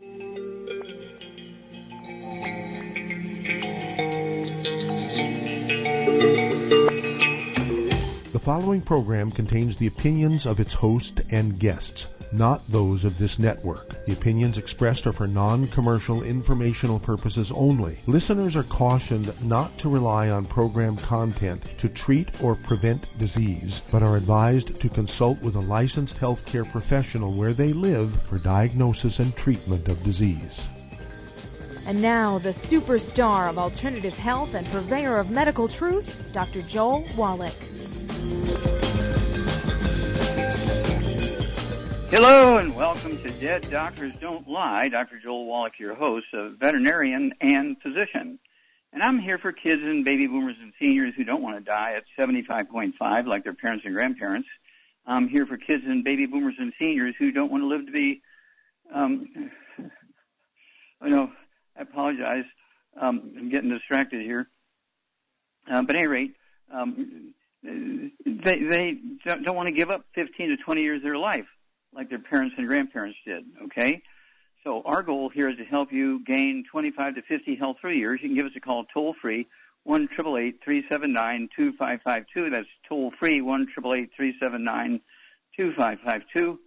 The following program contains the opinions of its host and guests, not those of this network. The opinions expressed are for non-commercial informational purposes only. Listeners are cautioned not to rely on program content to treat or prevent disease, but are advised to consult with a licensed healthcare professional where they live for diagnosis and treatment of disease. And now, the superstar of alternative health and purveyor of medical truth, Dr. Joel Wallach. Hello and welcome to Dead Doctors Don't Lie. Dr. Joel Wallach, your host, a veterinarian and physician. And I'm here for kids and baby boomers and seniors who don't want to die at 75.5 like their parents and grandparents. I'm here for kids and baby boomers and seniors who don't want to live to be, I apologize. I'm getting distracted here. But at any rate, they don't want to give up 15 to 20 years of their life like their parents and grandparents did, okay? So our goal here is to help you gain 25 to 50 health-free years. You can give us a call toll-free, 1-888-379-2552. That's toll-free, 1-888-379-2552.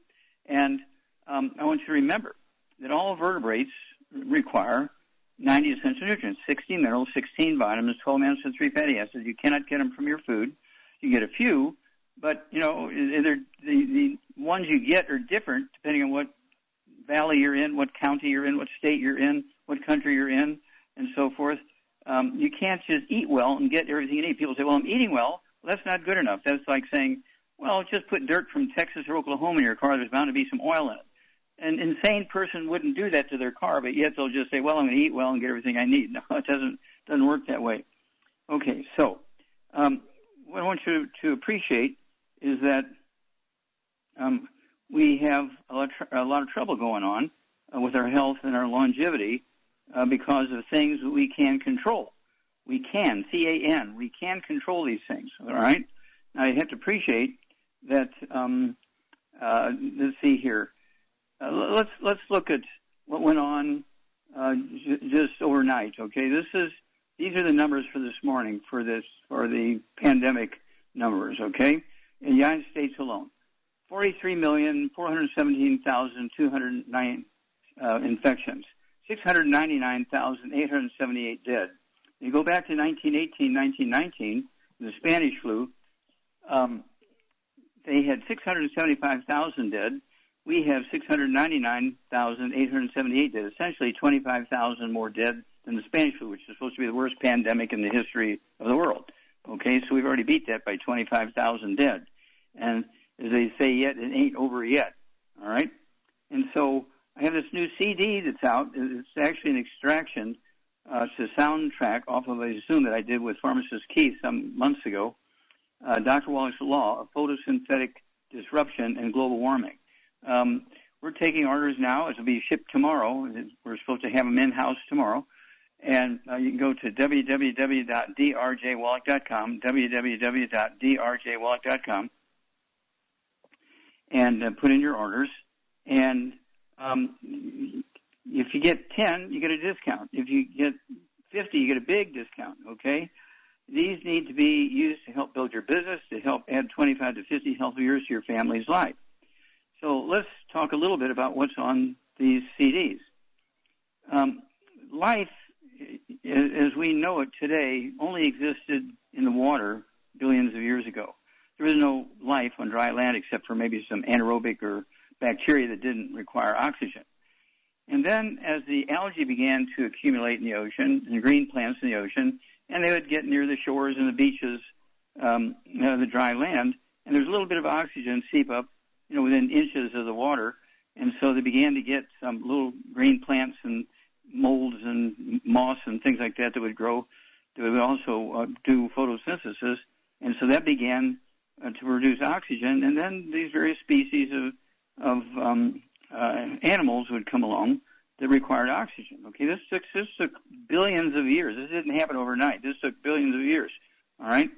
And I want you to remember that all vertebrates require 90 essential nutrients, 16 minerals, 16 vitamins, 12 amino acids, 3 fatty acids. You cannot get them from your food. You get a few, but, the ones you get are different depending on what valley you're in, what county you're in, what state you're in, what country you're in, and so forth. You can't just eat well and get everything you need. People say, well, I'm eating well. Well, that's not good enough. That's like saying, well, just put dirt from Texas or Oklahoma in your car. There's bound to be some oil in it. An insane person wouldn't do that to their car, but yet they'll just say, well, I'm going to eat well and get everything I need. No, it doesn't work that way. Okay, so what I want you to appreciate is that we have a lot of trouble going on with our health and our longevity because of things that we can control. We can, C-A-N, we can control these things, all right? Now, you have to appreciate that, let's see here. Let's look at what went on just overnight, okay? These are the numbers for this morning for the pandemic numbers, okay? In the United States alone, 43,417,209 infections, 699,878 dead. You go back to 1918, 1919, the Spanish flu, they had 675,000 dead. We have 699,878 dead, essentially 25,000 more dead than the Spanish flu, which is supposed to be the worst pandemic in the history of the world. Okay, so we've already beat that by 25,000 dead. And as they say, yet it ain't over yet, all right? And so I have this new CD that's out. It's actually an extraction. It's a soundtrack off of a Zoom that I did with pharmacist Keith some months ago, Dr. Wallach's Law of Photosynthetic Disruption and Global Warming. We're taking orders now. It will be shipped tomorrow. We're supposed to have them in-house tomorrow. And you can go to www.drjwallach.com, www.drjwallach.com, and put in your orders. And if you get 10, you get a discount. If you get 50, you get a big discount, okay? These need to be used to help build your business, to help add 25 to 50 healthy years to your family's life. So let's talk a little bit about what's on these CDs. Life, as we know it today, only existed in the water billions of years ago. There was no life on dry land except for maybe some anaerobic or bacteria that didn't require oxygen. And then as the algae began to accumulate in the ocean, and green plants in the ocean, and they would get near the shores and the beaches, the dry land, and there's a little bit of oxygen seep up, within inches of the water. And so they began to get some little green plants and molds and moss and things like that would grow, that would also do photosynthesis. And so that began to produce oxygen. And then these various species of animals would come along that required oxygen. Okay, this took billions of years. This didn't happen overnight. This took billions of years. All right?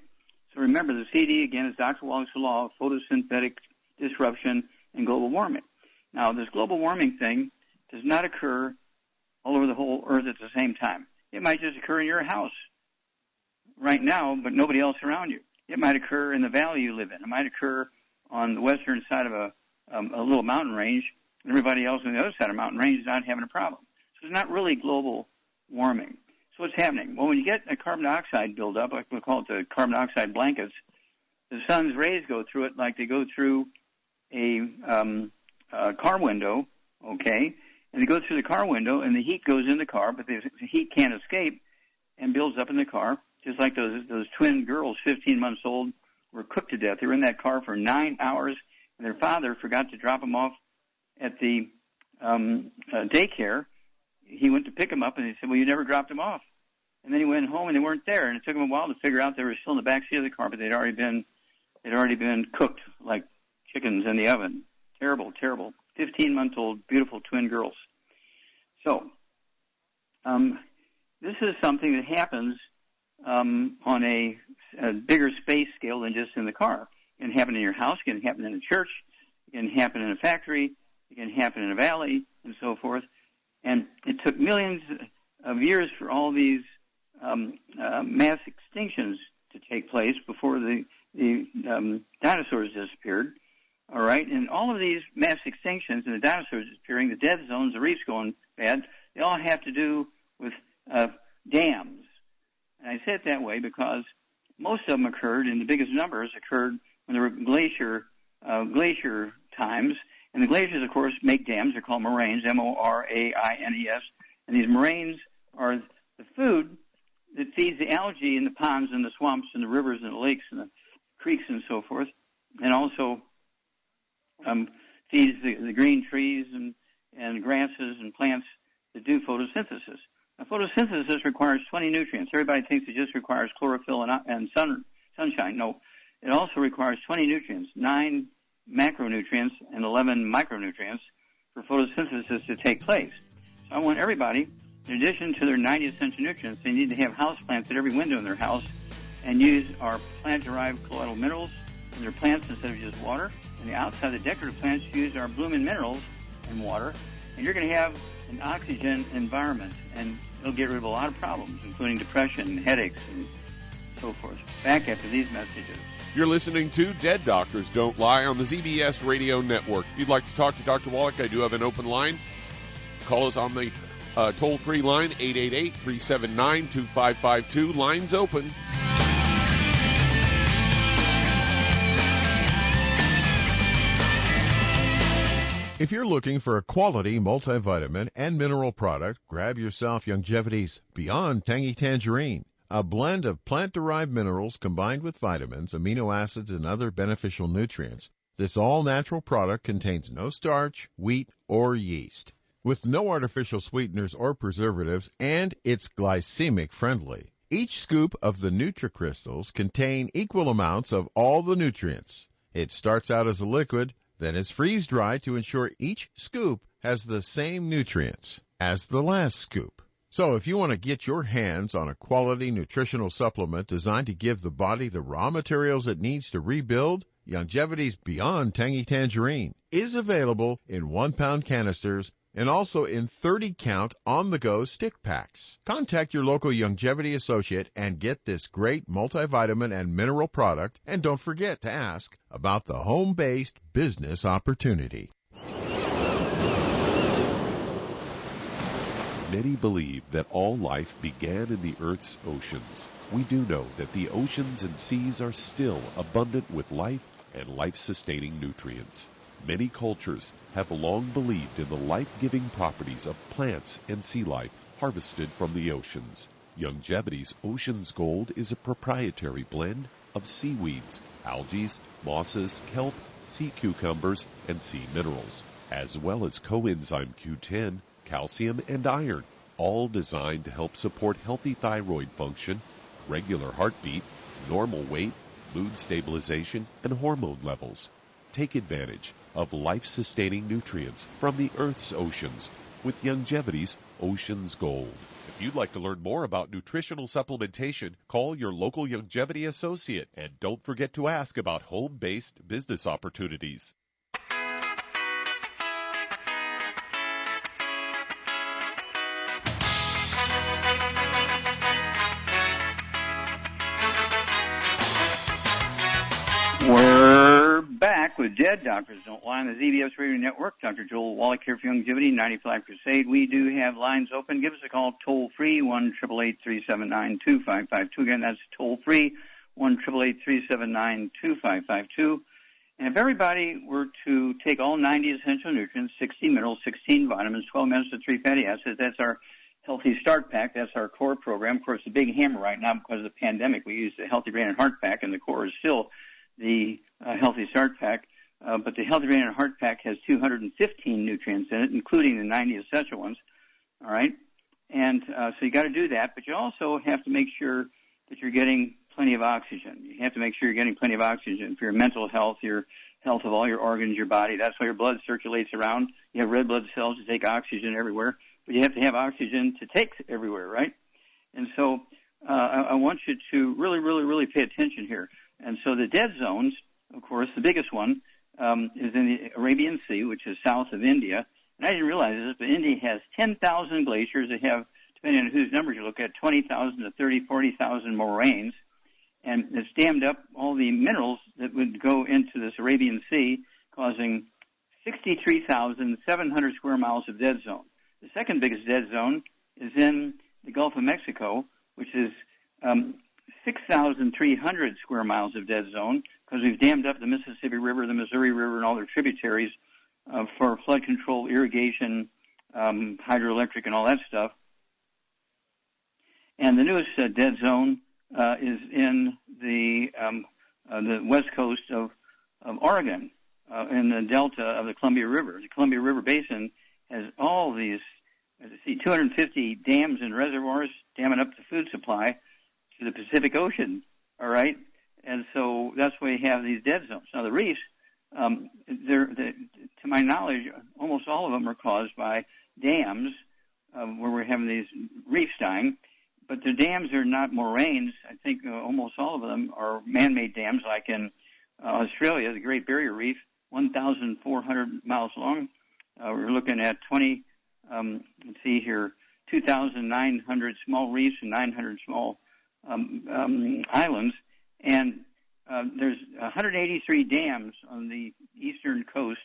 So remember, the CD, again, is Dr. Wallach's Law of Photosynthetic Disruption and Global Warming. Now, this global warming thing does not occur all over the whole earth at the same time. It might just occur in your house right now, but nobody else around you. It might occur in the valley you live in. It might occur on the western side of a little mountain range, and everybody else on the other side of the mountain range is not having a problem. So it's not really global warming. So what's happening? Well, when you get a carbon dioxide buildup, like we call it the carbon dioxide blankets, the sun's rays go through it like they go through a car window, okay? And they go through the car window, and the heat goes in the car, but the heat can't escape and builds up in the car, just like those twin girls, 15 months old, were cooked to death. They were in that car for 9 hours, and their father forgot to drop them off at the daycare. He went to pick them up, and he said, well, you never dropped them off. And then he went home, and they weren't there, and it took him a while to figure out they were still in the back seat of the car, but they'd already been cooked like chickens in the oven. Terrible, terrible. 15-month-old, beautiful twin girls. So this is something that happens on a bigger space scale than just in the car. It can happen in your house. It can happen in a church. It can happen in a factory. It can happen in a valley, and so forth. And it took millions of years for all these mass extinctions to take place before the dinosaurs disappeared. All right, and all of these mass extinctions and the dinosaurs disappearing, the dead zones, the reefs going bad, they all have to do with dams. And I say it that way because most of them occurred, and the biggest numbers occurred when there were glacier times. And the glaciers, of course, make dams. They're called moraines, M-O-R-A-I-N-E-S. And these moraines are the food that feeds the algae in the ponds and the swamps and the rivers and the lakes and the creeks and so forth, and also feeds the green trees and grasses and plants that do photosynthesis. Now, photosynthesis requires 20 nutrients. Everybody thinks it just requires chlorophyll and sunshine. No, it also requires 20 nutrients, 9 macronutrients and 11 micronutrients for photosynthesis to take place. So I want everybody, in addition to their 90 essential nutrients, they need to have house plants at every window in their house and use our plant-derived colloidal minerals in their plants instead of just water. And the outside, the decorative plants use our blooming minerals and water. And you're going to have an oxygen environment, and it'll get rid of a lot of problems, including depression, headaches, and so forth. Back after these messages. You're listening to Dead Doctors Don't Lie on the ZBS Radio Network. If you'd like to talk to Dr. Wallach, I do have an open line. Call us on the toll-free line, 888-379-2552. Line's open. If you're looking for a quality multivitamin and mineral product, grab yourself Longevity's Beyond Tangy Tangerine, a blend of plant-derived minerals combined with vitamins, amino acids, and other beneficial nutrients. This all-natural product contains no starch, wheat, or yeast, with no artificial sweeteners or preservatives, and it's glycemic friendly. Each scoop of the NutriCrystals contain equal amounts of all the nutrients. It starts out as a liquid, then is freeze-dried to ensure each scoop has the same nutrients as the last scoop. So if you want to get your hands on a quality nutritional supplement designed to give the body the raw materials it needs to rebuild, Longevity's Beyond Tangy Tangerine is available in 1-pound canisters and also in 30-count on-the-go stick packs. Contact your local Longevity associate and get this great multivitamin and mineral product, and don't forget to ask about the home-based business opportunity. Many believe that all life began in the Earth's oceans. We do know that the oceans and seas are still abundant with life and life-sustaining nutrients. Many cultures have long believed in the life-giving properties of plants and sea life harvested from the oceans. Longevity's Ocean's Gold is a proprietary blend of seaweeds, algae, mosses, kelp, sea cucumbers, and sea minerals, as well as coenzyme Q10, calcium, and iron, all designed to help support healthy thyroid function, regular heartbeat, normal weight, mood stabilization, and hormone levels. Take advantage of life-sustaining nutrients from the Earth's oceans with Longevity's Ocean's Gold. If you'd like to learn more about nutritional supplementation, call your local Longevity associate, and don't forget to ask about home-based business opportunities. Dead Doctors Don't Lie on the ZBS Radio Network. Dr. Joel Wallach here for Longevity, 95 Crusade. We do have lines open. Give us a call toll-free, 1-888-379-2552. Again, that's toll-free, 1-888-379-2552. And if everybody were to take all 90 essential nutrients, 60 minerals, 16 vitamins, 12 minutes to 3 fatty acids, that's our Healthy Start Pack. That's our core program. Of course, the big hammer right now because of the pandemic, we use the Healthy Brain and Heart Pack, and the core is still the Healthy Start Pack. But the Healthy Brain and Heart Pack has 215 nutrients in it, including the 90 essential ones. All right? And so you got to do that, but you also have to make sure that you're getting plenty of oxygen. You have to make sure you're getting plenty of oxygen for your mental health, your health of all your organs, your body. That's why your blood circulates around. You have red blood cells to take oxygen everywhere. But you have to have oxygen to take everywhere, right? And so I want you to really, really, really pay attention here. And so the dead zones, of course, the biggest one is in the Arabian Sea, which is south of India. And I didn't realize this, but India has 10,000 glaciers. They have, depending on whose numbers you look at, 20,000 to 40,000 moraines. And it's dammed up all the minerals that would go into this Arabian Sea, causing 63,700 square miles of dead zone. The second biggest dead zone is in the Gulf of Mexico, which is 6,300 square miles of dead zone because we've dammed up the Mississippi River, the Missouri River, and all their tributaries for flood control, irrigation, hydroelectric, and all that stuff. And the newest dead zone is in the west coast of Oregon, in the delta of the Columbia River. The Columbia River Basin has all these, as you see, 250 dams and reservoirs damming up the food supply to the Pacific Ocean, all right? And so that's why you have these dead zones. Now, the reefs, to my knowledge, almost all of them are caused by dams where we're having these reefs dying. But the dams are not moraines. I think almost all of them are man-made dams, like in Australia, the Great Barrier Reef, 1,400 miles long. We're looking at 2,900 small reefs and 900 small islands. And there's 183 dams on the eastern coast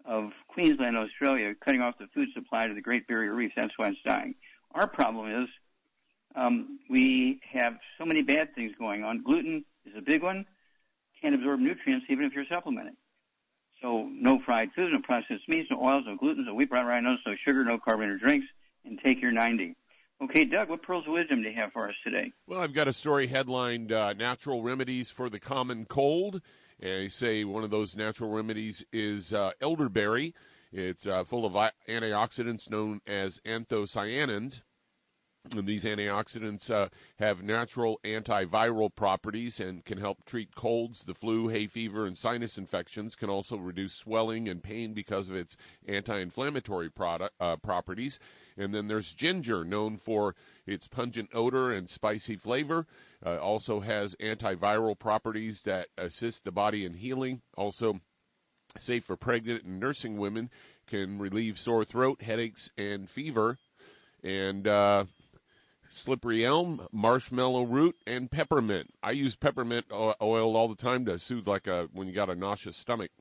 of Queensland, Australia, cutting off the food supply to the Great Barrier Reef. That's why it's dying. Our problem is we have so many bad things going on. Gluten is a big one. Can't absorb nutrients even if you're supplementing. So no fried foods, no processed meats, no oils, no gluten, no wheat bran, rhinos, no sugar, no carbonated drinks, and take your 90. Okay, Doug, what pearls of wisdom do you have for us today? Well, I've got a story headlined, Natural Remedies for the Common Cold. And I say one of those natural remedies is elderberry. It's full of antioxidants known as anthocyanins. And these antioxidants have natural antiviral properties and can help treat colds, the flu, hay fever, and sinus infections. Can also reduce swelling and pain because of its anti-inflammatory properties. And then there's ginger, known for its pungent odor and spicy flavor. Also has antiviral properties that assist the body in healing. Also safe for pregnant and nursing women. Can relieve sore throat, headaches, and fever. And slippery elm, marshmallow root, and peppermint. I use peppermint oil all the time to soothe when you got a nauseous stomach.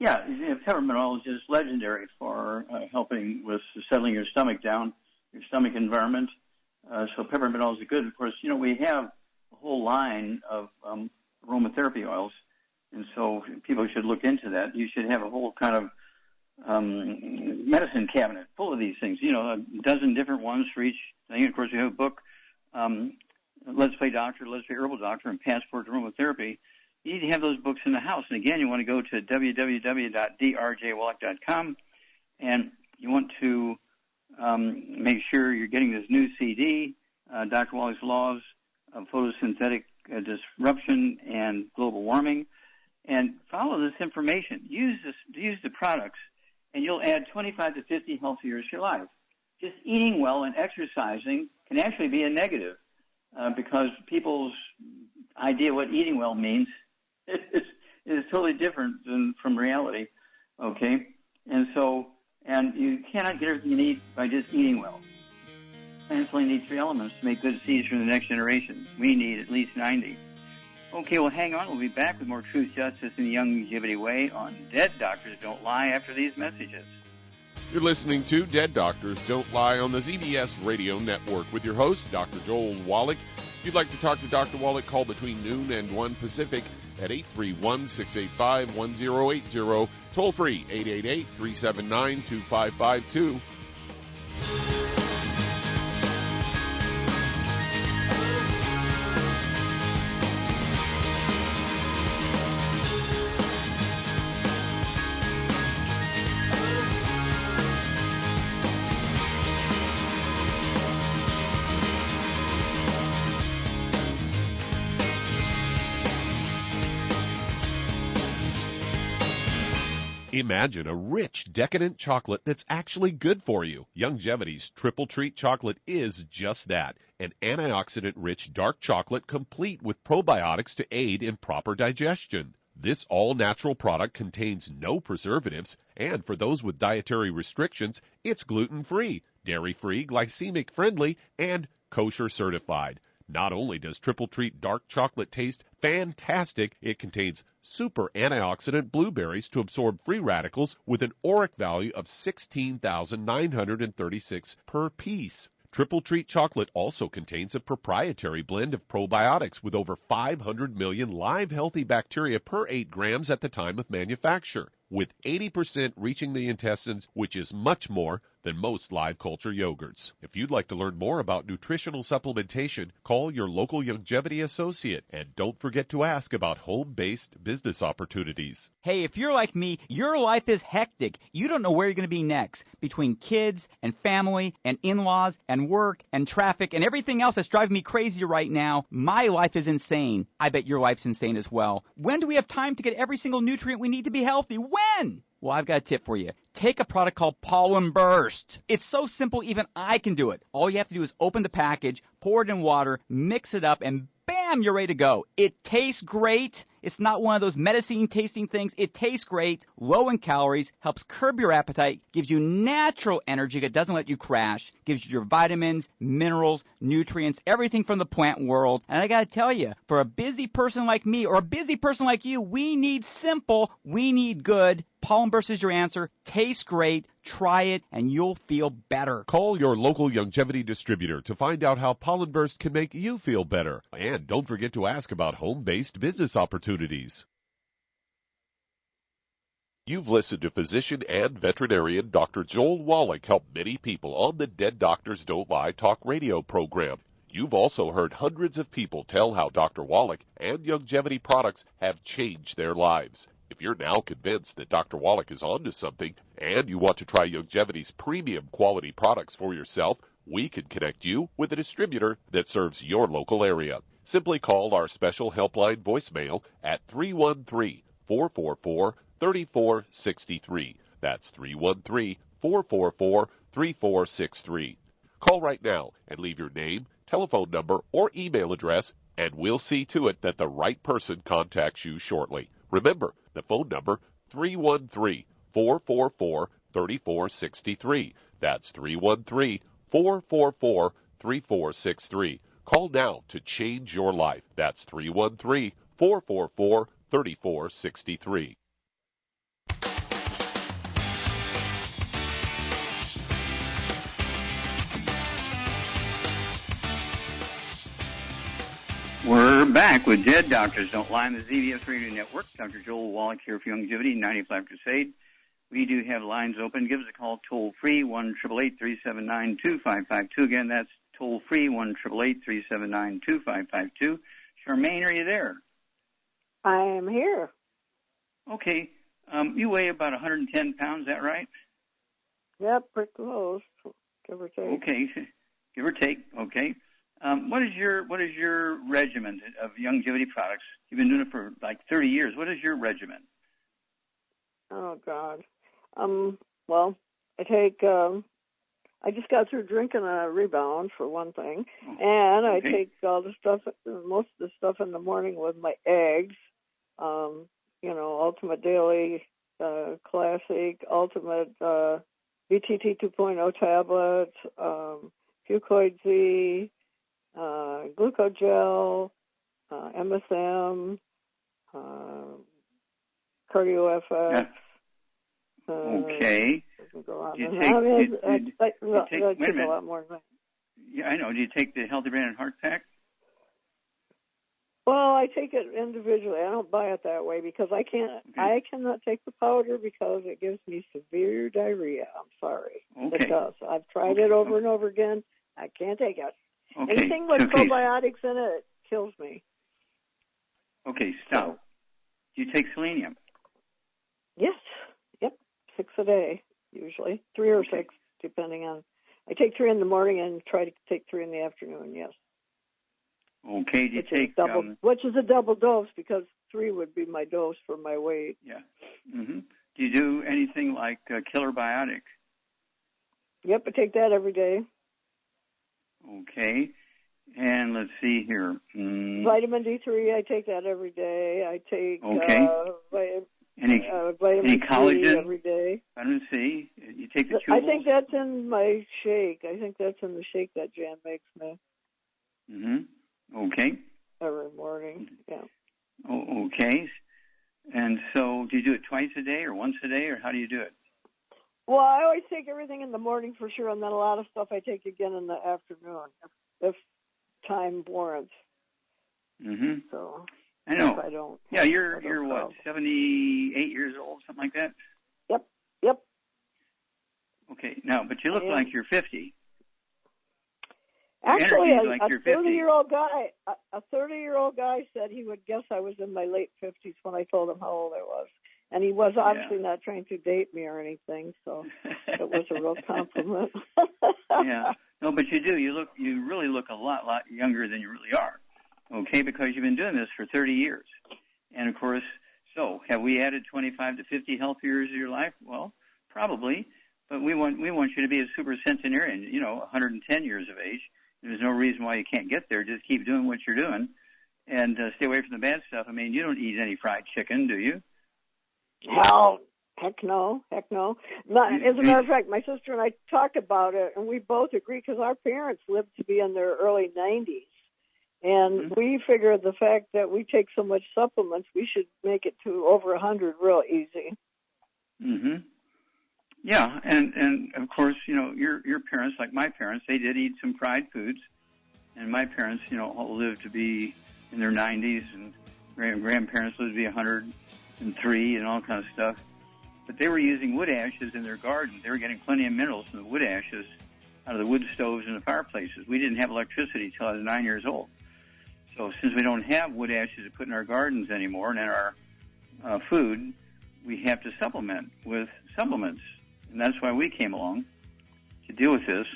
Yeah, peppermint oil is just legendary for helping with settling your stomach down, your stomach environment. So peppermint oil is good. Of course, we have a whole line of aromatherapy oils, and so people should look into that. You should have a whole kind of medicine cabinet full of these things, a dozen different ones for each thing. Of course, we have a book, Let's Play Doctor, Let's Play Herbal Doctor, and Passport to Aromatherapy. You need to have those books in the house. And again, you want to go to www.drjwallach.com, and you want to make sure you're getting this new CD, Dr. Wallach's Laws of Photosynthetic Disruption and Global Warming, and follow this information. Use the products, and you'll add 25 to 50 healthy years to your life. Just eating well and exercising can actually be a negative because people's idea what eating well means is totally different from reality, okay? And you cannot get everything you need by just eating well. Plants only need 3 elements to make good seeds for the next generation. We need at least 90. Okay, well, hang on. We'll be back with more Truth, Justice, and the Longevity Way on Dead Doctors Don't Lie after these messages. You're listening to Dead Doctors Don't Lie on the ZBS Radio Network with your host, Dr. Joel Wallach. If you'd like to talk to Dr. Wallach, call between noon and 1 Pacific at 831-685-1080, toll free 888-379-2552. Imagine a rich, decadent chocolate that's actually good for you. Longevity's Triple Treat chocolate is just that, an antioxidant-rich dark chocolate complete with probiotics to aid in proper digestion. This all-natural product contains no preservatives, and for those with dietary restrictions, it's gluten-free, dairy-free, glycemic-friendly, and kosher certified. Not only does Triple Treat dark chocolate taste fantastic, it contains super antioxidant blueberries to absorb free radicals with an ORAC value of 16,936 per piece. Triple Treat chocolate also contains a proprietary blend of probiotics with over 500 million live healthy bacteria per 8 grams at the time of manufacture, with 80% reaching the intestines, which is much more than most live culture yogurts. If you'd like to learn more about nutritional supplementation, call your local longevity associate, and don't forget to ask about home-based business opportunities. Hey, if you're like me, your life is hectic. You don't know where you're going to be next. Between kids and family and in-laws and work and traffic and everything else that's driving me crazy right now, my life is insane. I bet your life's insane as well. When do we have time to get every single nutrient we need to be healthy? When? Well, I've got a tip for you. Take a product called Pollen Burst. It's so simple, even I can do it. All you have to do is open the package, pour it in water, mix it up, and bam, you're ready to go. It tastes great. It's not one of those medicine-tasting things. It tastes great, low in calories, helps curb your appetite, gives you natural energy that doesn't let you crash, gives you your vitamins, minerals, nutrients, everything from the plant world. And I got to tell you, for a busy person like me or a busy person like you, we need simple, we need good. Pollen Burst is your answer. Tastes great. Try it, and you'll feel better. Call your local longevity distributor to find out how Pollen Burst can make you feel better. And don't forget to ask about home-based business opportunities. You've listened to physician and veterinarian Dr. Joel Wallach help many people on the Dead Doctors Don't Lie talk radio program. You've also heard hundreds of people tell how Dr. Wallach and longevity products have changed their lives. If you're now convinced that Dr. Wallach is onto something and you want to try Longevity's premium quality products for yourself, we can connect you with a distributor that serves your local area. Simply call our special helpline voicemail at 313-444-3463. That's 313-444-3463. Call right now and leave your name, telephone number, or email address, and we'll see to it that the right person contacts you shortly. Remember, the phone number, 313-444-3463. That's 313-444-3463. Call now to change your life. That's 313-444-3463. We're back with Dead Doctors Don't Lie on the ZBS Radio Network. Dr. Joel Wallach here for Longevity, 95 Crusade. We do have lines open. Give us a call toll-free, 1-888-379-2552. Again, that's toll-free, 1-888-379-2552. Charmaine, are you there? I am here. Okay. You weigh about 110 pounds, is that right? Yep, pretty close, give or take. Okay, give or take. Okay. What is your regimen of longevity products? You've been doing it for like 30 years. What is your regimen? Oh God. Well, I take. I just got through drinking a Rebound for one thing, and I take all the stuff, most of the stuff in the morning with my eggs. Ultimate Daily, Classic, Ultimate BTT 2.0 tablets, Fucoid Z. Glucogel, MSM, CardioFX. Okay. Go on. Do you take a lot more than that. Yeah, I know. Do you take the Healthy Brain and Heart Pack? Well, I take it individually. I don't buy it that way because I can't. Okay. I cannot take the powder because it gives me severe diarrhea. I'm sorry. Okay. It does. I've tried it over and over again. I can't take it. Okay. Anything with probiotics in it kills me. Okay, stop. Do you take selenium? Yes. Yep. 6 a day, usually. 3 or 6, depending on. I take 3 in the morning and try to take 3 in the afternoon, yes. Okay, do you take... which is a double dose because 3 would be my dose for my weight. Yeah. Mm-hmm. Do you do anything like Killer Biotic? Yep, I take that every day. Okay. And let's see here. Vitamin D3, I take that every day. I take any vitamin collagen C every day. Vitamin C? You take the chewables? I think that's in my shake. I think that's in the shake that Jan makes me. Mm-hmm. Okay. Every morning, yeah. Oh, okay. And so do you do it twice a day or once a day, or how do you do it? Well, I always take everything in the morning for sure, and then a lot of stuff I take again in the afternoon if time warrants. Mm-hmm. So I know. If I don't. Yeah, you're what, 78 years old, something like that? Yep. Okay, now, but you look like you're 50. Actually, like a 30-year-old guy said he would guess I was in my late 50s when I told him how old I was. And he was obviously not trying to date me or anything, so it was a real compliment. Yeah. No, but you do. You really look a lot younger than you really are. Okay, because you've been doing this for 30 years. And of course, so have we added 25 to 50 health years of your life? Well, probably. But we want you to be a super centenarian, 110 years of age. There's no reason why you can't get there. Just keep doing what you're doing and stay away from the bad stuff. I mean, you don't eat any fried chicken, do you? Heck no. As a matter of fact, my sister and I talked about it, and we both agree because our parents lived to be in their early 90s. And we figured the fact that we take so much supplements, we should make it to over 100 real easy. Mm-hmm. Yeah, and of course, your parents, like my parents, they did eat some fried foods. And my parents, all lived to be in their 90s, and grandparents lived to be 103 and all kinds of stuff. But they were using wood ashes in their garden. They were getting plenty of minerals from the wood ashes out of the wood stoves and the fireplaces. We didn't have electricity until I was 9 years old. So since we don't have wood ashes to put in our gardens anymore and in our food, we have to supplement with supplements. And that's why we came along to deal with this.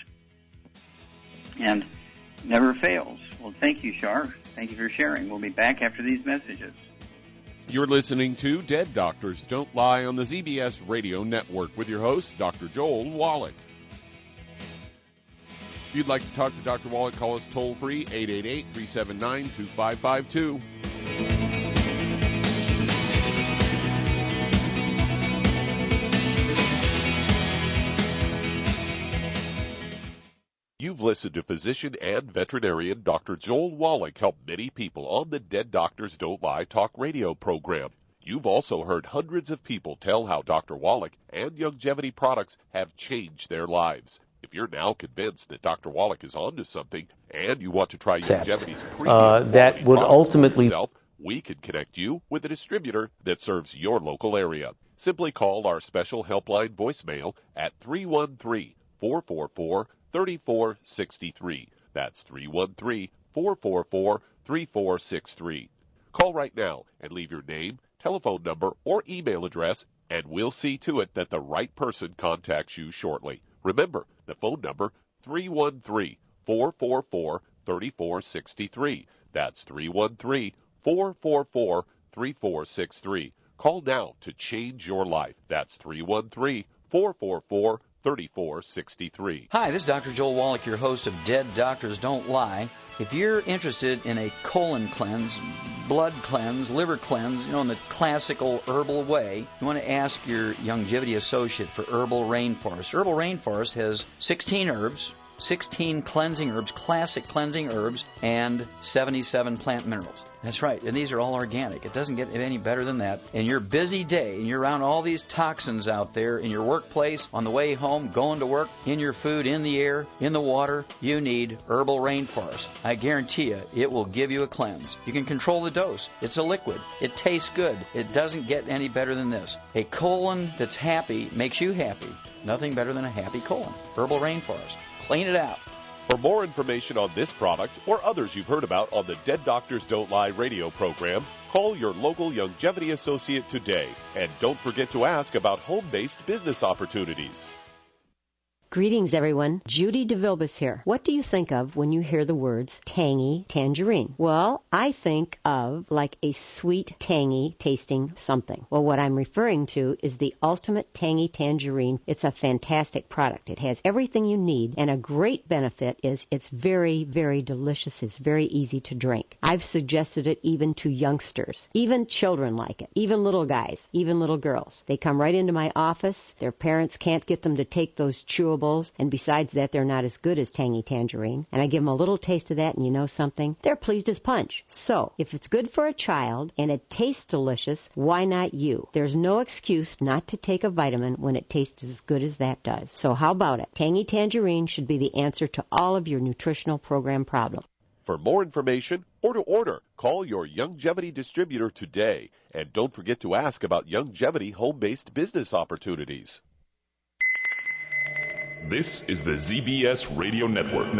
And never fails. Well, thank you, Shar. Thank you for sharing. We'll be back after these messages. You're listening to Dead Doctors Don't Lie on the ZBS Radio Network with your host, Dr. Joel Wallach. If you'd like to talk to Dr. Wallach, call us toll-free, 888-379-2552. You've listened to physician and veterinarian Dr. Joel Wallach help many people on the Dead Doctors Don't Lie talk radio program. You've also heard hundreds of people tell how Dr. Wallach and Youngevity products have changed their lives. If you're now convinced that Dr. Wallach is onto something and you want to try Youngevity's premium that would ultimately yourself, we can connect you with a distributor that serves your local area. Simply call our special helpline voicemail at 313-444-3463. That's 313-444-3463. Call right now and leave your name, telephone number, or email address, and we'll see to it that the right person contacts you shortly. Remember, the phone number, 313-444-3463. That's 313-444-3463. Call now to change your life. That's 313-444-3463. Hi, this is Dr. Joel Wallach, your host of Dead Doctors Don't Lie. If you're interested in a colon cleanse, blood cleanse, liver cleanse, in the classical herbal way, you want to ask your Youngevity associate for Herbal Rainforest. Herbal Rainforest has 16 herbs, 16 cleansing herbs, classic cleansing herbs, and 77 plant minerals. That's right, and these are all organic. It doesn't get any better than that. In your busy day, and you're around all these toxins out there, in your workplace, on the way home, going to work, in your food, in the air, in the water, you need Herbal Rainforest. I guarantee you, it will give you a cleanse. You can control the dose. It's a liquid. It tastes good. It doesn't get any better than this. A colon that's happy makes you happy. Nothing better than a happy colon. Herbal Rainforest. Clean it out. For more information on this product or others you've heard about on the Dead Doctors Don't Lie radio program, call your local Longevity associate today. And don't forget to ask about home-based business opportunities. Greetings, everyone. Judy DeVilbus here. What do you think of when you hear the words tangy tangerine? Well, I think of like a sweet, tangy tasting something. Well, what I'm referring to is the Ultimate Tangy Tangerine. It's a fantastic product. It has everything you need, and a great benefit is it's very, very delicious. It's very easy to drink. I've suggested it even to youngsters. Even children like it. Even little guys. Even little girls. They come right into my office. Their parents can't get them to take those chewables. And besides that, they're not as good as Tangy Tangerine. And I give them a little taste of that, and you know something? They're pleased as punch. So, if it's good for a child and it tastes delicious, why not you? There's no excuse not to take a vitamin when it tastes as good as that does. So how about it? Tangy Tangerine should be the answer to all of your nutritional program problems. For more information or to order, call your Longevity distributor today. And don't forget to ask about Longevity home-based business opportunities. This is the ZBS Radio Network.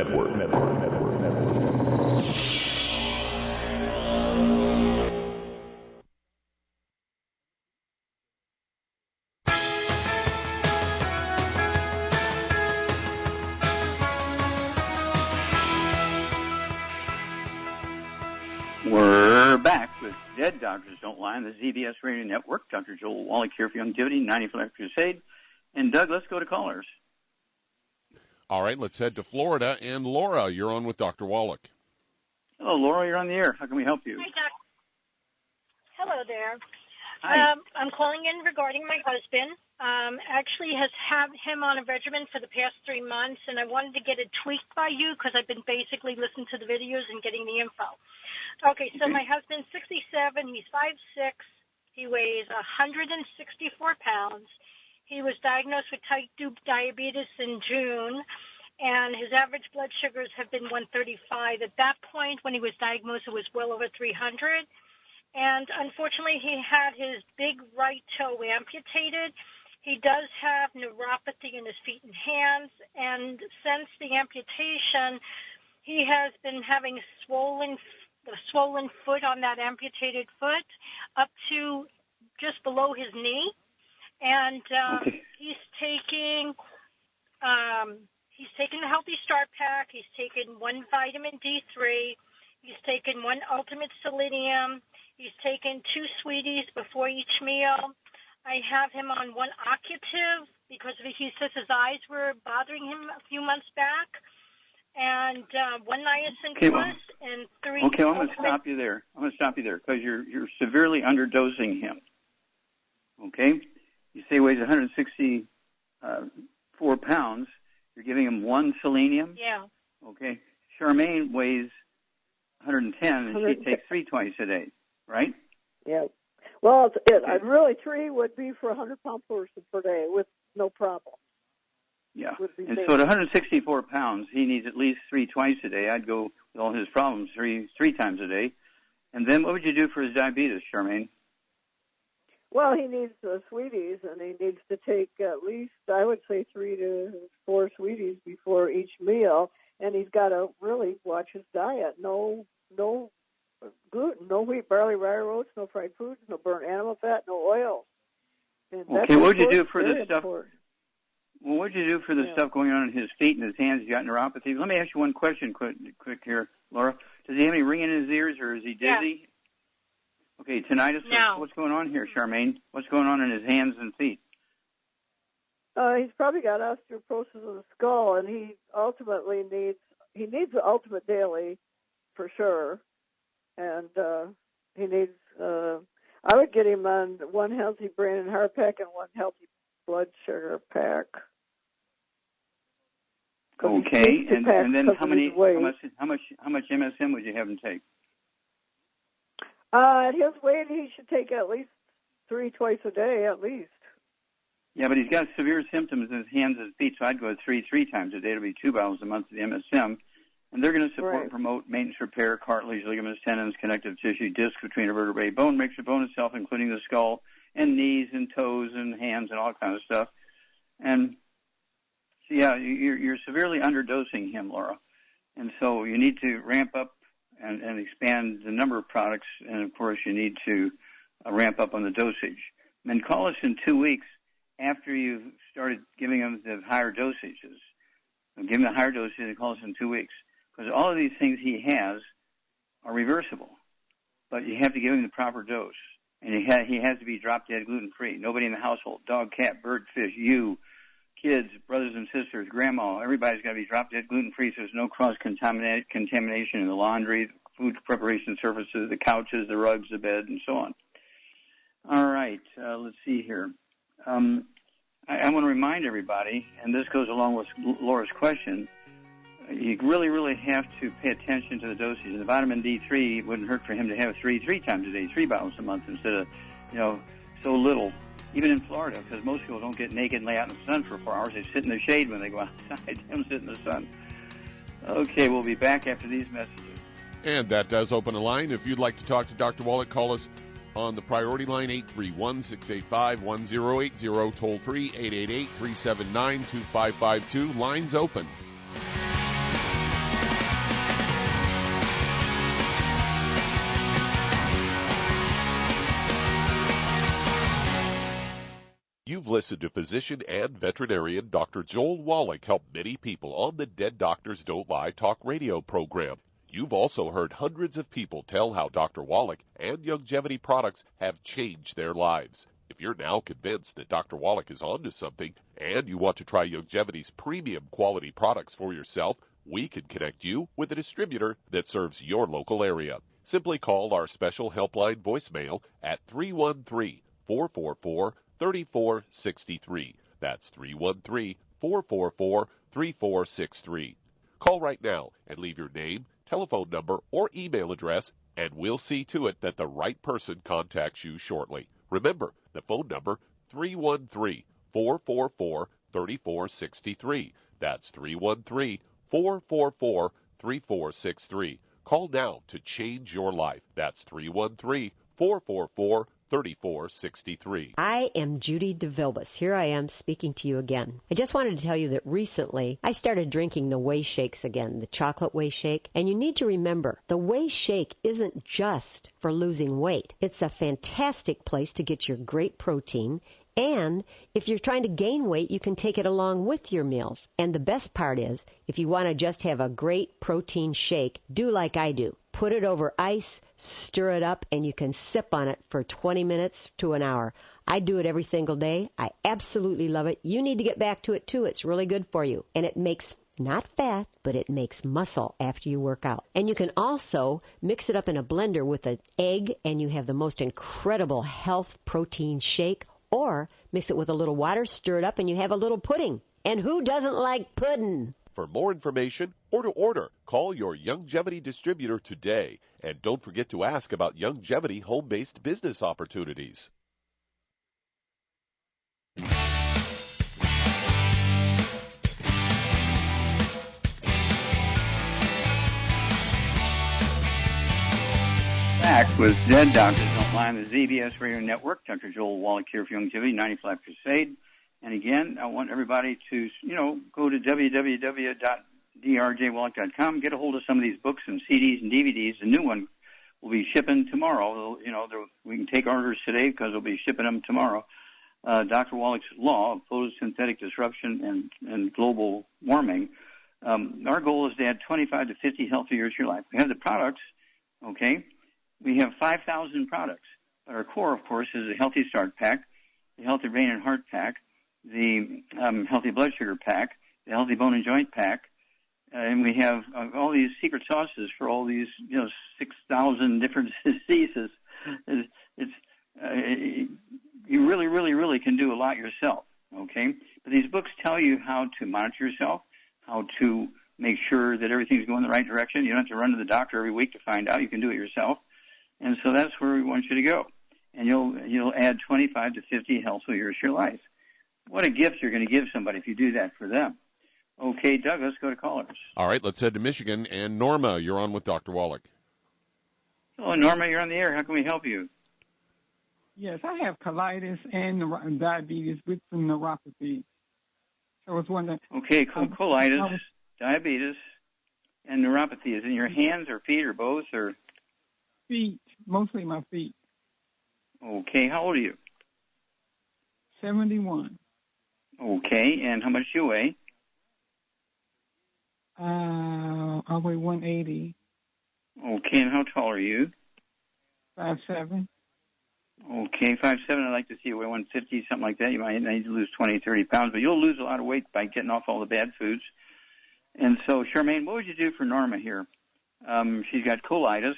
We're back with Dead Doctors Don't Lie on the ZBS Radio Network. Dr. Joel Wallach here for Longevity, 95 Crusade. And Doug, let's go to callers. All right, let's head to Florida. And Laura, you're on with Dr. Wallach. Hello, Laura, you're on the air. How can we help you? Hi, Doc. Hello there. Hi. I'm calling in regarding my husband. Actually has had him on a regimen for the past 3 months, and I wanted to get it tweaked by you because I've been basically listening to the videos and getting the info. Okay, so my husband's 67. He's 5'6". He weighs 164 pounds. He was diagnosed with type 2 diabetes in June, and his average blood sugars have been 135. At that point, when he was diagnosed, it was well over 300. And unfortunately, he had his big right toe amputated. He does have neuropathy in his feet and hands, and since the amputation, he has been having swollen foot on that amputated foot up to just below his knee. And he's taking the Healthy Start Pack. He's taken 1 vitamin D3. He's taken 1 Ultimate Selenium. He's taken 2 Sweeties before each meal. I have him on 1 Occutive because he says his eyes were bothering him a few months back. And 1 Niacin Plus and 3. Okay, I'm going to stop you there. Because you're severely underdosing him. Okay. You say he weighs 164 pounds. You're giving him 1 selenium? Yeah. Okay. Charmaine weighs 110, and she takes 3 twice a day, right? Yeah. Well, really 3 would be for a 100-pound person per day with no problem. Yeah. And so at 164 pounds, he needs at least 3 twice a day. I'd go with all his problems 3 times a day. And then what would you do for his diabetes, Charmaine? Well, he needs Sweeties, and he needs to take at least, I would say, 3 to 4 Sweeties before each meal, and he's got to really watch his diet. No gluten, no wheat, barley, rye, oats, no fried foods, no burnt animal fat, no oil. Okay, what would you do for the stuff? Well, what would you do for the stuff going on in his feet and his hands? He's got neuropathy. Let me ask you one question quick here, Laura. Does he have any ringing in his ears, or is he dizzy? Yeah. Okay, tinnitus. No. What's going on here, Charmaine? What's going on in his hands and feet? He's probably got osteoporosis of the skull, and he ultimately needs the Ultimate Daily for sure, and he needs. I would get him on 1 healthy brain and heart pack and 1 healthy blood sugar pack. Okay, and then how much MSM would you have him take? At his weight, he should take at least 3 twice a day, at least. Yeah, but he's got severe symptoms in his hands and feet, so I'd go 3 times a day. It'll be 2 bottles a month of the MSM. And they're going to support and promote maintenance, repair, cartilage, ligaments, tendons, connective tissue, discs between a vertebrae, bone mixture, bone itself, including the skull, and knees and toes and hands and all kinds of stuff. And so, yeah, you're severely underdosing him, Laura. And so you need to ramp up and expand the number of products. And, of course, you need to ramp up on the dosage. And then call us in 2 weeks after you've started giving him the higher dosages. Give him the higher dosages and call us in 2 weeks. Because all of these things he has are reversible. But you have to give him the proper dose. And he has to be drop-dead gluten-free. Nobody in the household, dog, cat, bird, fish, you, kids, brothers and sisters, grandma, everybody's got to be drop-dead gluten-free so there's no cross-contamination in the laundry, the food preparation surfaces, the couches, the rugs, the bed, and so on. All right, let's see here. I want to remind everybody, and this goes along with Laura's question, you really, really have to pay attention to the dosage. And the vitamin D3, it wouldn't hurt for him to have 3 times a day, 3 bottles a month instead of, so little. Even in Florida, because most people don't get naked and lay out in the sun for 4 hours. They sit in the shade when they go outside. They don't sit in the sun. Okay, we'll be back after these messages. And that does open a line. If you'd like to talk to Dr. Wallach, call us on the priority line, 831-685-1080, toll free, 888-379-2552. Lines open. You've listened to physician and veterinarian Dr. Joel Wallach help many people on the Dead Doctors Don't Lie talk radio program. You've also heard hundreds of people tell how Dr. Wallach and Youngevity products have changed their lives. If you're now convinced that Dr. Wallach is onto something and you want to try Youngevity's premium quality products for yourself, we can connect you with a distributor that serves your local area. Simply call our special helpline voicemail at 313-444-3463. That's 313-444-3463. Call right now and leave your name, telephone number, or email address, and we'll see to it that the right person contacts you shortly. Remember, the phone number, 313-444-3463. That's 313-444-3463. Call now to change your life. That's 313-444-3463. 3463. I am Judy DeVilbus. Here I am speaking to you again. I just wanted to tell you that recently I started drinking the Whey Shakes again, the chocolate Whey Shake. And you need to remember, the Whey Shake isn't just for losing weight. It's a fantastic place to get your great protein. And if you're trying to gain weight, you can take it along with your meals. And the best part is, if you want to just have a great protein shake, do like I do. Put it over ice, stir it up, and you can sip on it for 20 minutes to an hour. I do it every single day. I absolutely love it. You need to get back to it, too. It's really good for you. And it makes not fat, but it makes muscle after you work out. And you can also mix it up in a blender with an egg, and you have the most incredible health protein shake. Or mix it with a little water, stir it up, and you have a little pudding. And who doesn't like pudding? For more information or to order, call your Youngevity distributor today. And don't forget to ask about Youngevity home-based business opportunities. Back with Dead Doctors Don't Lie on the ZBS Radio Network. Dr. Joel Wallach here for Youngevity, 95 Crusade. And again, I want everybody to, go to www.drjwallach.com, get a hold of some of these books and CDs and DVDs. The new one will be shipping tomorrow. We can take orders today because we'll be shipping them tomorrow. Dr. Wallach's Law of Photosynthetic Disruption and Global Warming. Our goal is to add 25 to 50 healthy years to your life. We have the products, okay? We have 5,000 products. But our core, of course, is the Healthy Start Pack, the Healthy Brain and Heart Pack, the Healthy Blood Sugar Pack, the Healthy Bone and Joint Pack, and we have all these secret sauces for all these, 6,000 different diseases. You really, really, really can do a lot yourself, okay? But these books tell you how to monitor yourself, how to make sure that everything's going the right direction. You don't have to run to the doctor every week to find out. You can do it yourself. And so that's where we want you to go. And you'll add 25 to 50 healthful years to your life. What a gift you're going to give somebody if you do that for them. Okay, Doug, let's go to callers. All right, let's head to Michigan. And Norma, you're on with Dr. Wallach. Hello, Norma, you're on the air. How can we help you? Yes, I have colitis and diabetes with some neuropathy. I was wondering. Okay, colitis, diabetes, and neuropathy. Is it in your hands or feet or both? Or feet, mostly my feet. Okay, how old are you? 71. Okay, and how much do you weigh? I weigh 180. Okay, and how tall are you? 5'7". Okay, 5'7". I'd like to see you weigh 150, something like that. You might need to lose 20, 30 pounds, but you'll lose a lot of weight by getting off all the bad foods. And so, Charmaine, what would you do for Norma here? She's got colitis,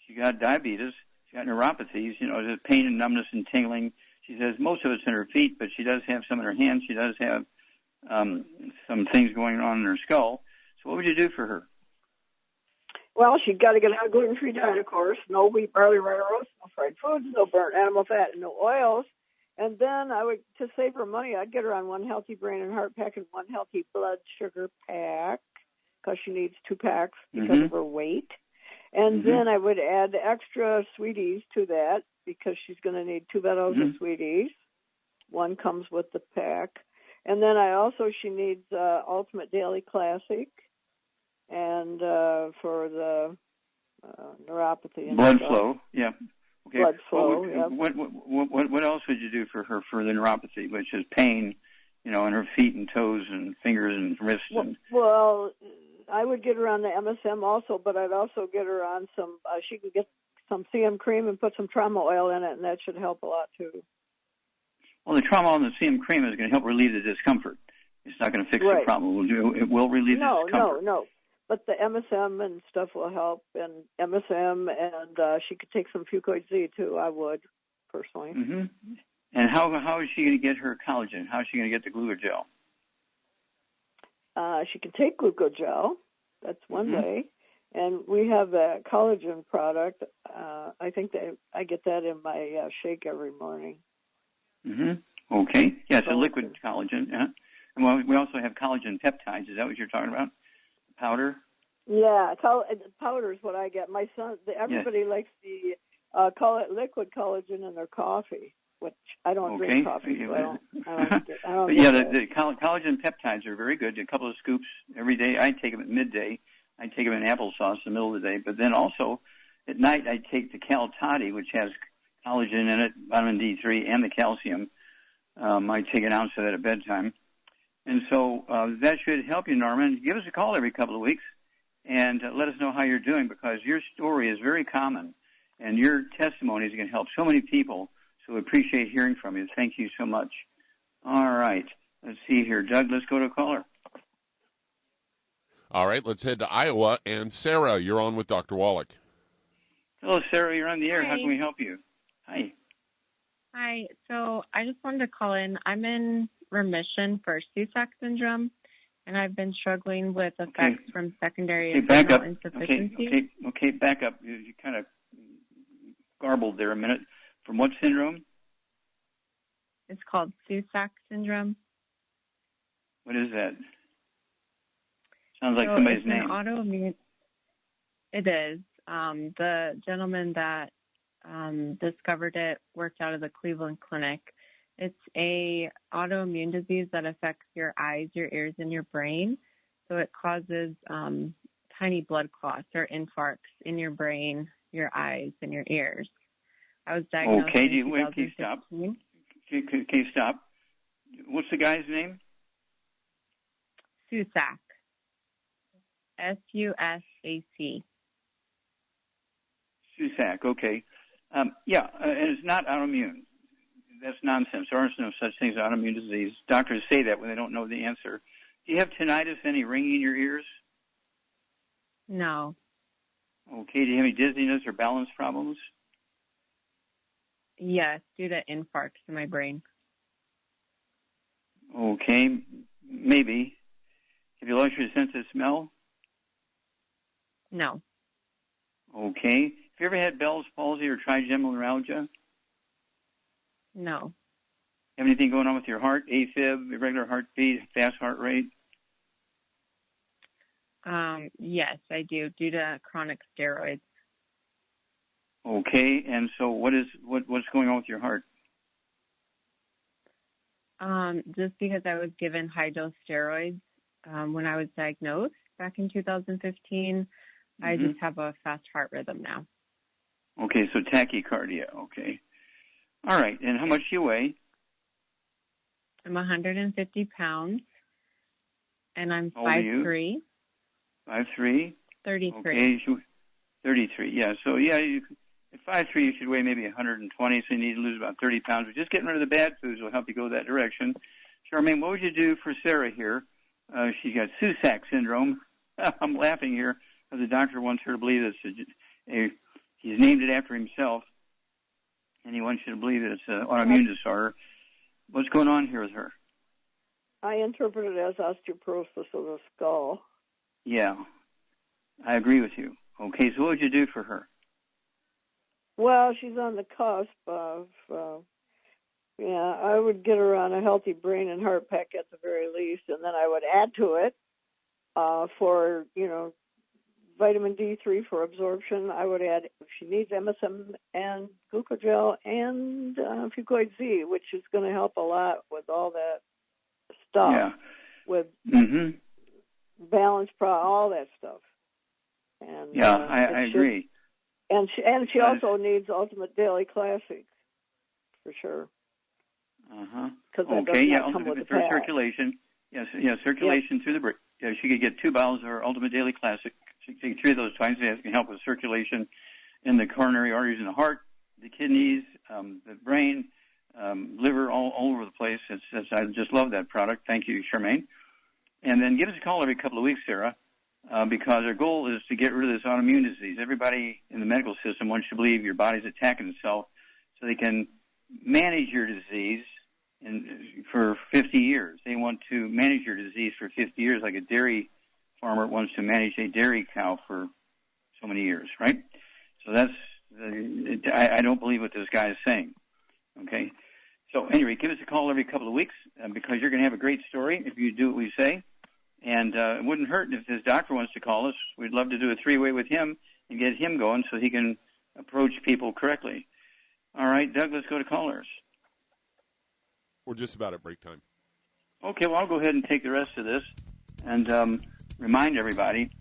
she's got diabetes, she's got neuropathies, there's pain and numbness and tingling. She says most of it's in her feet, but she does have some in her hands. She does have some things going on in her skull. So what would you do for her? Well, she's got to get on a gluten-free diet, of course. No wheat, barley, rye, roast, no fried foods, no burnt animal fat, and no oils. And then to save her money, I'd get her on one healthy brain and heart pack and one healthy blood sugar pack, because she needs 2 packs because of her weight. And then I would add extra sweeties to that, because she's going to need 2 bottles of sweeties. One comes with the pack. And then she needs Ultimate Daily Classic, and for the neuropathy and blood stuff. Flow, yeah. Okay. Blood flow, yeah. What else would you do for her for the neuropathy, which is pain, in her feet and toes and fingers and wrists? Well, I would get her on the MSM also, but I'd also get her on some. She could get some CM cream and put some trauma oil in it, and that should help a lot too. Well, the trauma on the CM cream is going to help relieve the discomfort. It's not going to fix the problem. It will relieve the discomfort. No. But the MSM and stuff will help, and MSM, and she could take some Fucoid Z too. I would, personally. And how is she going to get her collagen? How is she going to get the glucogel? She can take glucogel. That's one way. And we have a collagen product. I think that I get that in my shake every morning. Okay. Yeah, it's a liquid collagen. Yeah. And we also have collagen peptides. Is that what you're talking about? Powder? Yeah, powder is what I get. My son, everybody likes the call it liquid collagen in their coffee, which I don't drink coffee, so I don't yeah, the collagen peptides are very good. A couple of scoops every day. I take them at midday. I take them in applesauce in the middle of the day. But then also at night I take the Cal Toddy, which has collagen in it, vitamin D3, and the calcium. I take an ounce of that at bedtime. And so that should help you, Norman. Give us a call every couple of weeks and let us know how you're doing, because your story is very common and your testimony is going to help so many people. So we appreciate hearing from you. Thank you so much. All right. Let's see here. Doug, let's go to a caller. All right. Let's head to Iowa. And Sarah, you're on with Dr. Wallach. Hello, Sarah. You're on the air. Hi. How can we help you? Hi. Hi. So I just wanted to call in. I'm in remission for Susac syndrome, and I've been struggling with effects from secondary adrenal insufficiency. Okay, back up. You kind of garbled there a minute. From what syndrome? It's called Susac syndrome. What is that? Sounds like somebody's name. It's an autoimmune. It is. The gentleman that discovered it worked out of the Cleveland Clinic. It's a autoimmune disease that affects your eyes, your ears, and your brain. So it causes tiny blood clots or infarcts in your brain, your eyes, and your ears. I was diagnosed in 2015. Can you stop? What's the guy's name? Susac. S-U-S-A-C. Susac, okay. And it's not autoimmune. That's nonsense. There are no such things as autoimmune disease. Doctors say that when they don't know the answer. Do you have tinnitus, any ringing in your ears? No. Okay. Do you have any dizziness or balance problems? Yes, due to infarcts in my brain. Okay, maybe. Have you lost your sense of smell? No. Okay. Have you ever had Bell's palsy or trigeminal neuralgia? No. Have anything going on with your heart, AFib, irregular heartbeat, fast heart rate? Yes, I do, due to chronic steroids. Okay, and so what's going on with your heart? Just because I was given high-dose steroids when I was diagnosed back in 2015, I just have a fast heart rhythm now. Okay, so tachycardia, okay. All right, and how much do you weigh? I'm 150 pounds, and I'm How old are you? 5'3". 5'3"? 33. Okay, 33, yeah. So, yeah, at 5'3", you should weigh maybe 120, so you need to lose about 30 pounds. But just getting rid of the bad foods will help you go that direction. Charmaine, what would you do for Sarah here? She got Susak syndrome. I'm laughing here because the doctor wants her to believe he's named it after himself, and he wants you to believe that it's an autoimmune disorder. What's going on here with her? I interpret it as osteoporosis of the skull. Yeah, I agree with you. Okay, so what would you do for her? Well, she's on the cusp of, I would get her on a healthy brain and heart pack at the very least, and then I would add to it for, vitamin D3 for absorption. I would add, if she needs, MSM and glucogel and fucoid Z, which is going to help a lot with all that stuff. Yeah. With balance, all that stuff. And yeah, I agree. And she also needs Ultimate Daily Classic, for sure. Okay, yeah, Ultimate for circulation. Yes, circulation through the brain. Yeah, she could get 2 bottles of her Ultimate Daily Classic. She can take 3 of those twice a day. It can help with circulation in the coronary arteries in the heart, the kidneys, the brain, liver, all over the place. I just love that product. Thank you, Charmaine. And then give us a call every couple of weeks, Sarah, because our goal is to get rid of this autoimmune disease. Everybody in the medical system wants to believe your body's attacking itself so they can manage your disease for 50 years. They want to manage your disease for 50 years like a dairy farmer wants to manage a dairy cow for so many years, right? So I don't believe what this guy is saying, okay? So anyway, give us a call every couple of weeks because you're going to have a great story if you do what we say. And it wouldn't hurt if his doctor wants to call us. We'd love to do a 3-way with him and get him going so he can approach people correctly. All right, Doug, let's go to callers. We're just about at break time. Okay, well, I'll go ahead and take the rest of this and remind everybody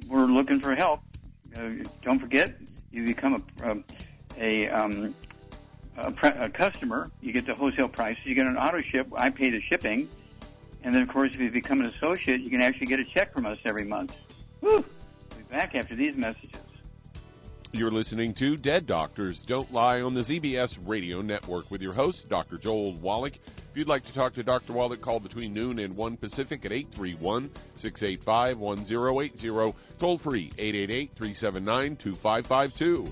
we're looking for help. Don't forget, you become a customer. You get the wholesale prices. You get an auto ship. I pay the shipping. And then, of course, if you become an associate, you can actually get a check from us every month. Woo! We'll be back after these messages. You're listening to Dead Doctors Don't Lie on the ZBS Radio Network with your host, Dr. Joel Wallach. If you'd like to talk to Dr. Wallach, call between noon and 1 Pacific at 831-685-1080. Toll free, 888-379-2552.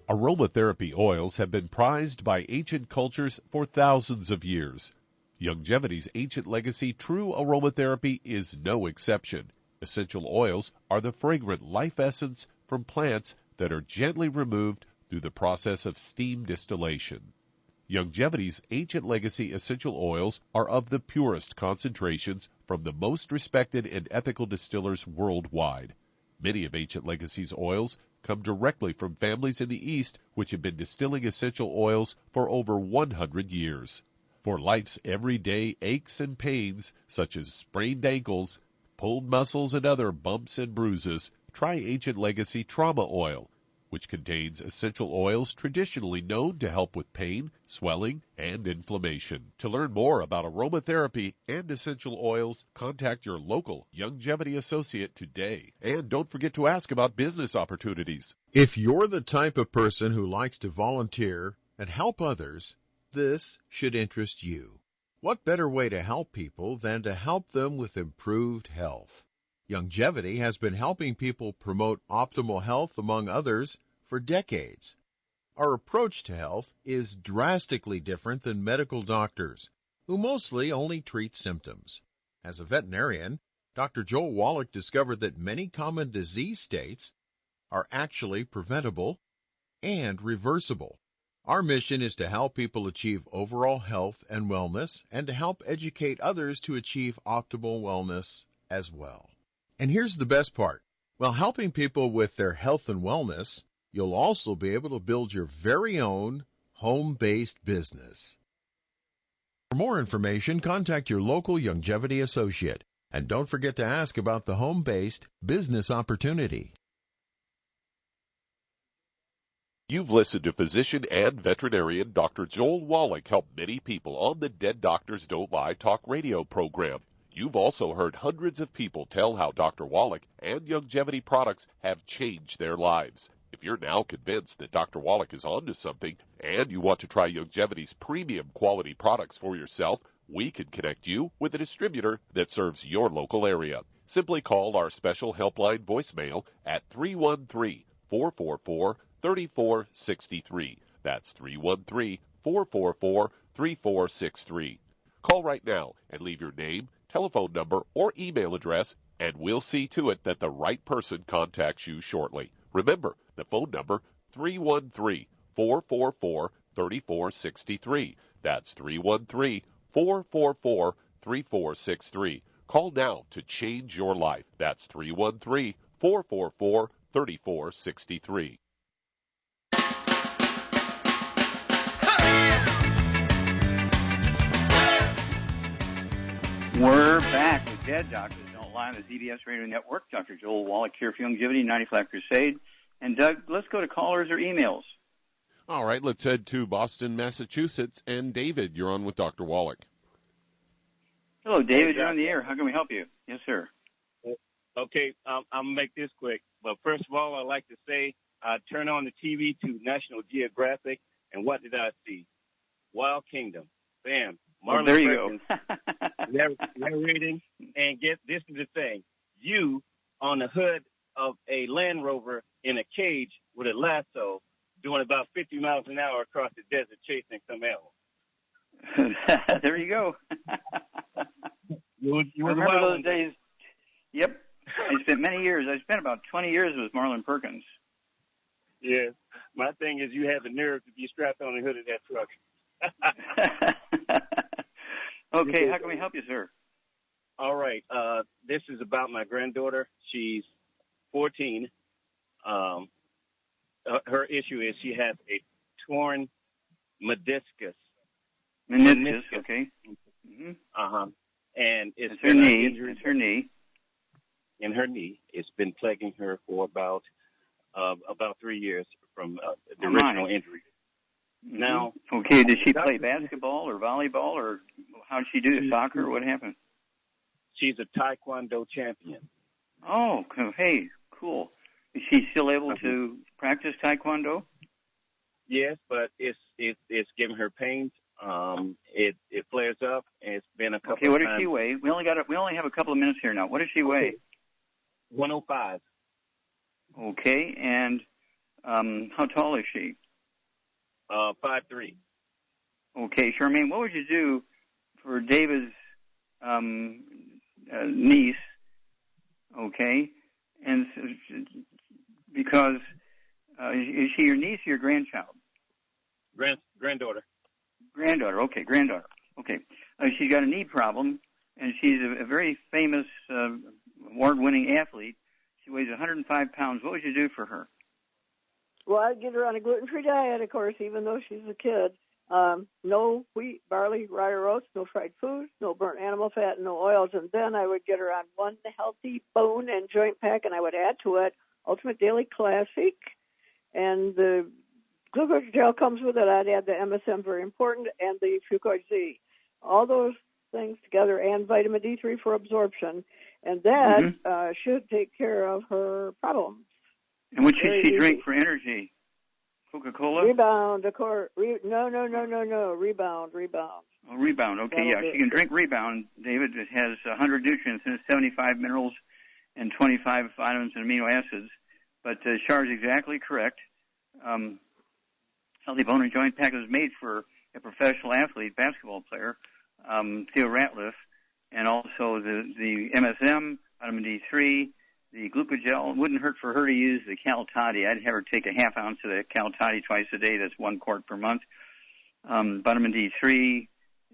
Aromatherapy oils have been prized by ancient cultures for thousands of years. Longevity's ancient legacy, true aromatherapy, is no exception. Essential oils are the fragrant life essence from plants that are gently removed through the process of steam distillation. Longevity's ancient legacy essential oils are of the purest concentrations from the most respected and ethical distillers worldwide. Many of Ancient Legacy's oils come directly from families in the East which have been distilling essential oils for over 100 years. For life's everyday aches and pains, such as sprained ankles, pulled muscles, and other bumps and bruises, try Ancient Legacy Trauma Oil, which contains essential oils traditionally known to help with pain, swelling, and inflammation. To learn more about aromatherapy and essential oils, contact your local Longevity associate today. And don't forget to ask about business opportunities. If you're the type of person who likes to volunteer and help others, this should interest you. What better way to help people than to help them with improved health? Longevity has been helping people promote optimal health, among others, for decades. Our approach to health is drastically different than medical doctors, who mostly only treat symptoms. As a veterinarian, Dr. Joel Wallach discovered that many common disease states are actually preventable and reversible. Our mission is to help people achieve overall health and wellness, and to help educate others to achieve optimal wellness as well. And here's the best part. While helping people with their health and wellness, you'll also be able to build your very own home-based business. For more information, contact your local longevity associate. And don't forget to ask about the home-based business opportunity. You've listened to physician and veterinarian Dr. Joel Wallach help many people on the Dead Doctors Don't Lie talk radio program. You've also heard hundreds of people tell how Dr. Wallach and longevity products have changed their lives. If you're now convinced that Dr. Wallach is onto something and you want to try longevity's premium quality products for yourself, we can connect you with a distributor that serves your local area. Simply call our special helpline voicemail at 313-444-3463. That's 313-444-3463. Call right now and leave your name, telephone number, or email address, and we'll see to it that the right person contacts you shortly. Remember, the phone number, 313-444-3463. That's 313-444-3463. Call now to change your life. That's 313-444-3463. We're back with Dead Doctors Don't Lie on the ZBS Radio Network. Dr. Joel Wallach here for Longevity, 95 Crusade. And Doug, let's go to callers or emails. All right, let's head to Boston, Massachusetts. And David, you're on with Dr. Wallach. Hello, David. You're on the air. How can we help you? Yes, sir. Okay, I'm going to make this quick. But first of all, I'd like to say I turned on the TV to National Geographic, and what did I see? Wild Kingdom. Bam. Marlon there you go. Narrating. And this is the thing. You on the hood of a Land Rover in a cage with a lasso doing about 50 miles an hour across the desert chasing some animals. There you go. You remember those days? Yep. I spent many years. I spent about 20 years with Marlon Perkins. Yeah. My thing is you have the nerve to be strapped on the hood of that truck. Okay, how can we help you, sir? All right. This is about my granddaughter. She's 14. Her issue is she has a torn meniscus. Meniscus, okay. Mm-hmm. Uh-huh. And it's her knee. It's her knee. In her knee. It's been plaguing her for about 3 years from the original injury. Mm-hmm. Now, okay, did she play basketball or volleyball, or how did she do? Soccer? What happened? She's a Taekwondo champion. Oh, hey, cool. Is she still able to practice Taekwondo? Yes, but it's giving her pains. It flares up, and it's been a couple of times. Okay, what does she weigh? We only have a couple of minutes here now. What does she weigh? 105. Okay, and how tall is she? 5'3". Okay, Charmaine, what would you do for David's niece? Okay, and because is she your niece or your grandchild? Granddaughter. Granddaughter. Okay, granddaughter. Okay, she's got a knee problem, and she's a very famous award-winning athlete. She weighs 105 pounds. What would you do for her? Well, I'd get her on a gluten-free diet, of course, even though she's a kid. No wheat, barley, rye, or oats, no fried foods, no burnt animal fat, no oils. And then I would get her on one healthy bone and joint pack, and I would add to it Ultimate Daily Classic. And the glucose gel comes with it. I'd add the MSM, very important, and the Fucoid Z. All those things together, and vitamin D3 for absorption. And that should take care of her problems. And what should she drink for energy? Coca-Cola? Rebound, of course. No. Rebound. Oh, Rebound. Okay, yeah. She can drink Rebound, David. It has 100 nutrients in it, 75 minerals, and 25 vitamins and amino acids. But Char is exactly correct. Healthy Bone and Joint Pack is made for a professional athlete, basketball player, Theo Ratliff, and also the MSM, vitamin D3, the glucogel. It wouldn't hurt for her to use the Cal Toddy. I'd have her take a half ounce of the Cal Toddy twice a day. That's 1 quart per month. Vitamin D3,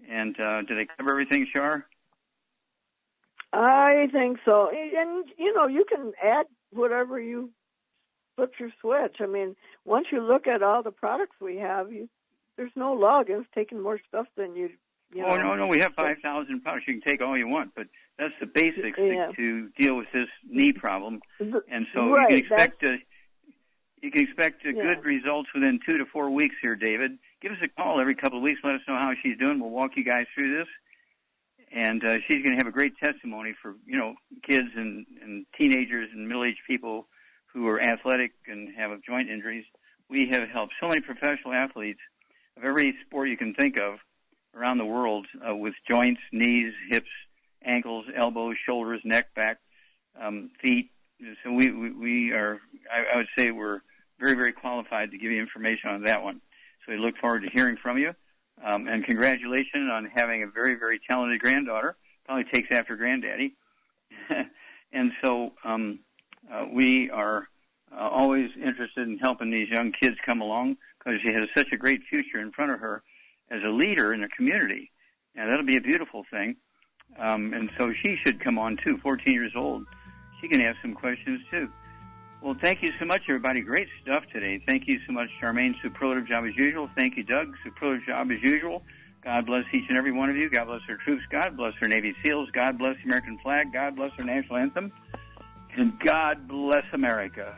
and did I cover everything, Char? I think so. And, you can add whatever you flip your switch. I mean, once you look at all the products we have, there's no law against taking more stuff than you know. Oh, no, we have 5,000 products. You can take all you want, but that's the basics to deal with this knee problem. And so you can expect good results within 2 to 4 weeks here, David. Give us a call every couple of weeks. Let us know how she's doing. We'll walk you guys through this. And she's going to have a great testimony for, kids and teenagers and middle-aged people who are athletic and have joint injuries. We have helped so many professional athletes of every sport you can think of around the world with joints, knees, hips, ankles, elbows, shoulders, neck, back, feet. So we are, I would say we're very, very qualified to give you information on that one. So we look forward to hearing from you. And congratulations on having a very, very talented granddaughter. Probably takes after granddaddy. And so we are always interested in helping these young kids come along because she has such a great future in front of her as a leader in the community. And that'll be a beautiful thing. And so she should come on, too, 14 years old. She can ask some questions, too. Well, thank you so much, everybody. Great stuff today. Thank you so much, Charmaine. Superlative job as usual. Thank you, Doug. Superlative job as usual. God bless each and every one of you. God bless our troops. God bless our Navy SEALs. God bless the American flag. God bless our national anthem. And God bless America.